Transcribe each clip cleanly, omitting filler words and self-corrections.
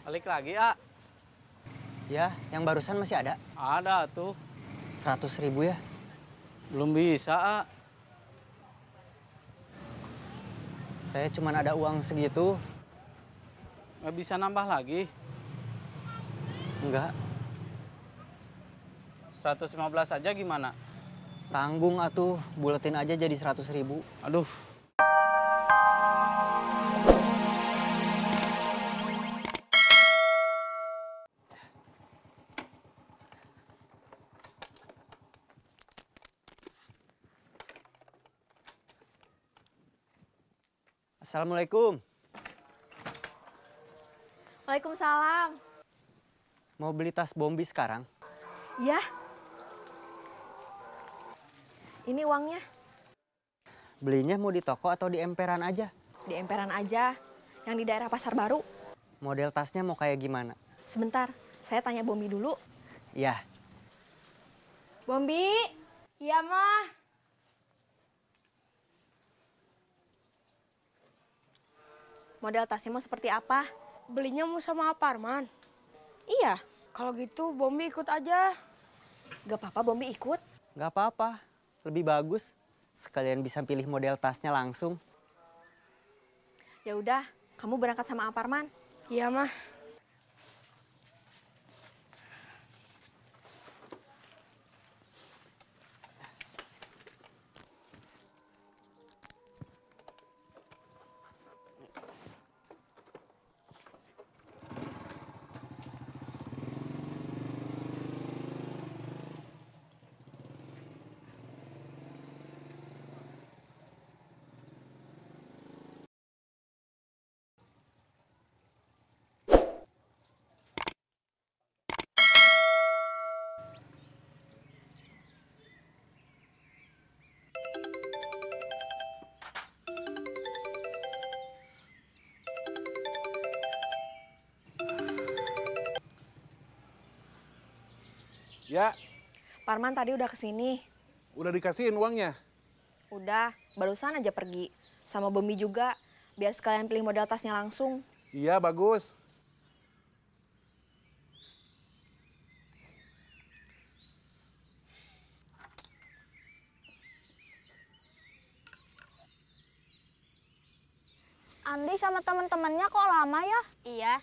Balik lagi, A. Ya, yang barusan masih ada. Ada tuh. 100.000 ya? Belum bisa, A. Saya cuma ada uang segitu. Nggak bisa nambah lagi. Enggak, 115 aja gimana? tanggung atuh. Buletin aja jadi 100.000. Aduh. Assalamualaikum. Waalaikumsalam. Mau beli tas Bombi sekarang? Ya. Ini uangnya. Belinya mau di toko atau di emperan aja? Di emperan aja, yang di daerah Pasar Baru. Model tasnya mau kayak gimana? Sebentar, saya tanya Bombi dulu. Ya, Bombi? Iya, Mah. Model tasnya mau seperti apa? Belinya mau sama Aparman. Iya. Kalau gitu Bombi ikut aja. Gak apa-apa Bombi ikut. nggak apa-apa. Lebih bagus. Sekalian bisa pilih model tasnya langsung. Ya udah, kamu berangkat sama Aparman. Iya, Mah. Ya, Parman tadi udah kesini. udah dikasihin uangnya. Udah, barusan aja pergi. Sama Bombi juga, biar sekalian pilih model tasnya langsung. Iya, bagus. Andi sama teman-temannya kok lama ya? Iya,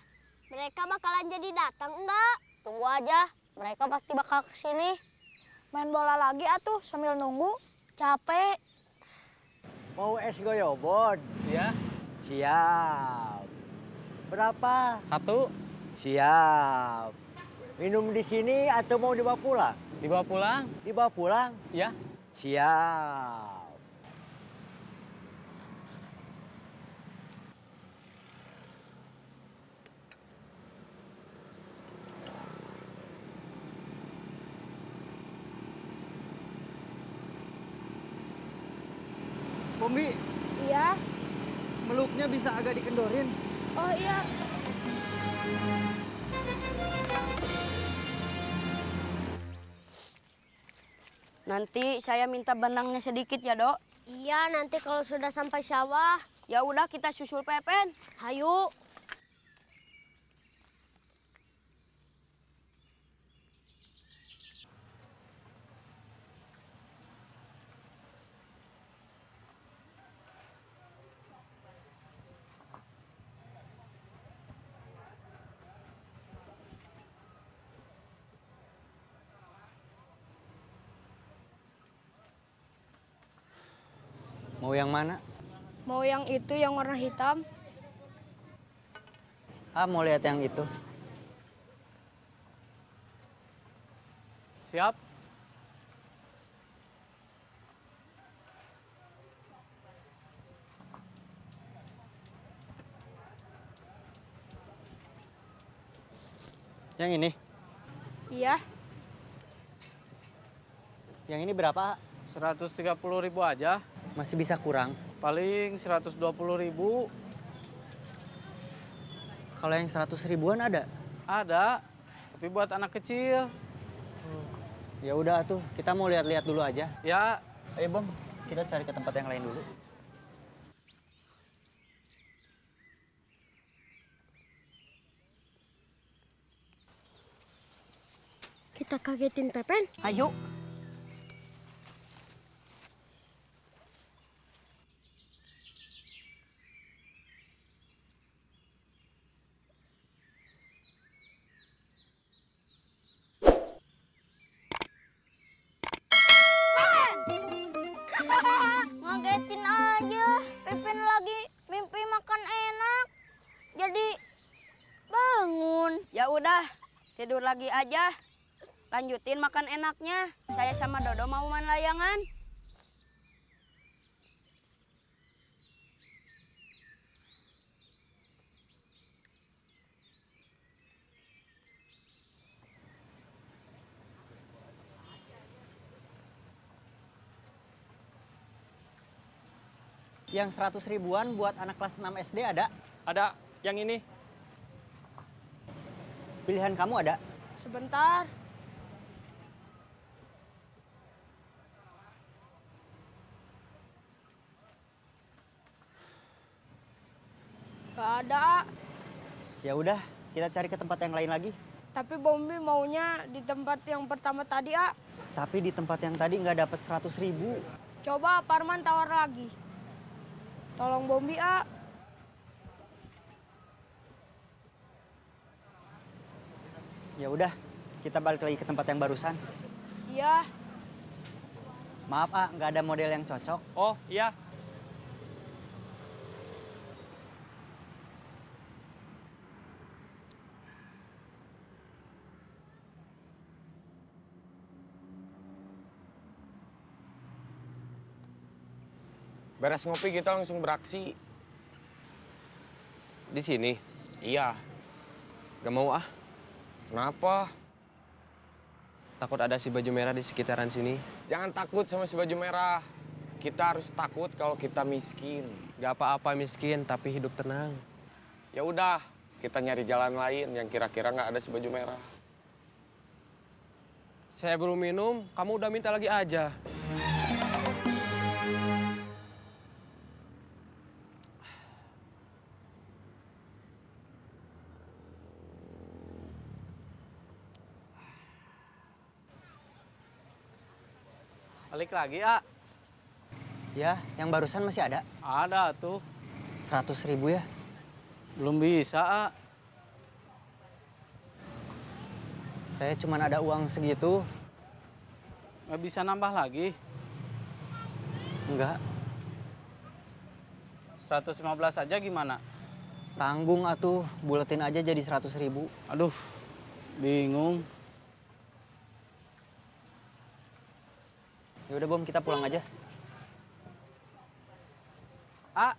mereka bakalan jadi datang enggak? Tunggu aja, mereka pasti bakal kesini. Main bola lagi atuh sambil nunggu. Capek. Mau es goyobot? Ya, Siap. Berapa? 1. Siap. Minum di sini atau mau dibawa pulang? Dibawa pulang? Dibawa pulang? Ya. Siap. Bombi, Iya. meluknya bisa agak dikendorin. Oh iya. Nanti saya minta benangnya sedikit ya, Dok. Iya, nanti kalau sudah sampai sawah, ya udah kita susul Pepen. Hayu. Mau yang mana? Mau yang itu yang warna hitam? Mau lihat yang itu. Siap. Yang ini? Iya. Yang ini berapa? 130.000 aja. Masih bisa kurang. Paling 120.000. Kalau yang 100.000-an ada? Ada. Tapi buat anak kecil. Ya udah tuh, kita mau lihat-lihat dulu aja. Ya. Ayo Bang, kita cari ke tempat yang lain dulu. kita kagetin Pepen? Ayo. Ngagetin aja. Pepin lagi mimpi makan enak. Jadi bangun. Ya udah, tidur lagi aja. Lanjutin makan enaknya. Saya sama Dodo mau main layangan. Yang 100 ribuan buat anak kelas 6 SD ada? Ada yang ini. Pilihan kamu ada? Sebentar. Gak ada, Ya udah, kita cari ke tempat yang lain lagi. tapi Bombi maunya di tempat yang pertama tadi, A. Tapi di tempat yang tadi nggak dapat 100 ribu. Coba Parman tawar lagi. Tolong Bombi, A. Ya udah, kita balik lagi ke tempat yang barusan. Iya. Maaf, nggak ada model yang cocok. Oh iya. Beres ngopi kita langsung beraksi. Di sini. Iya. Gak mau ah. Kenapa? Takut ada si baju merah di sekitaran sini. Jangan takut sama si baju merah. Kita harus takut kalau kita miskin. Gak apa-apa miskin, tapi hidup tenang. Ya udah, kita nyari jalan lain yang kira-kira nggak ada si baju merah. Saya belum minum, kamu udah minta lagi aja. Balik lagi, A. Ya, yang barusan masih ada. Ada tuh. 100 ribu ya. Belum bisa, A. Saya cuma ada uang segitu. Nggak bisa nambah lagi. Enggak, 115 aja gimana? tanggung atuh. Buletin aja jadi 100 ribu. Aduh, bingung. Ya udah Bom, kita pulang aja. A,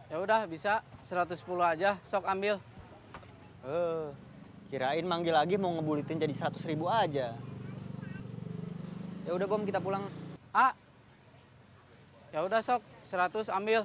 ya udah bisa 110 aja, sok ambil. Kirain manggil lagi mau ngebulitin jadi 100 ribu aja. Ya udah Bom, kita pulang. A, ya udah sok 100 ambil.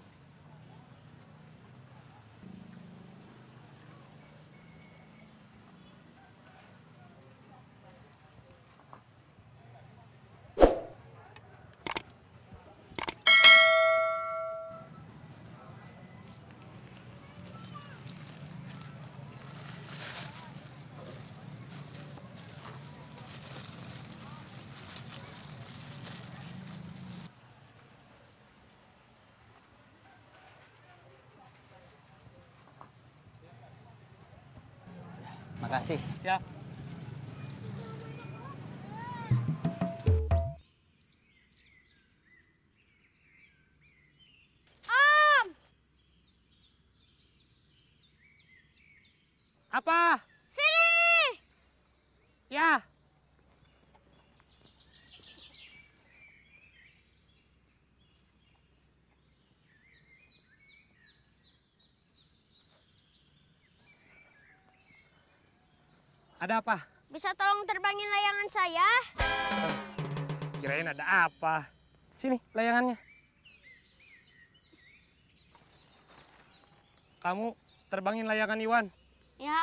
Makasih. Siap. Apa? Sini! Ya. Ada apa? Bisa tolong terbangin layangan saya? Kirain ada apa? Sini layangannya. Kamu terbangin layangan Iwan. Ya,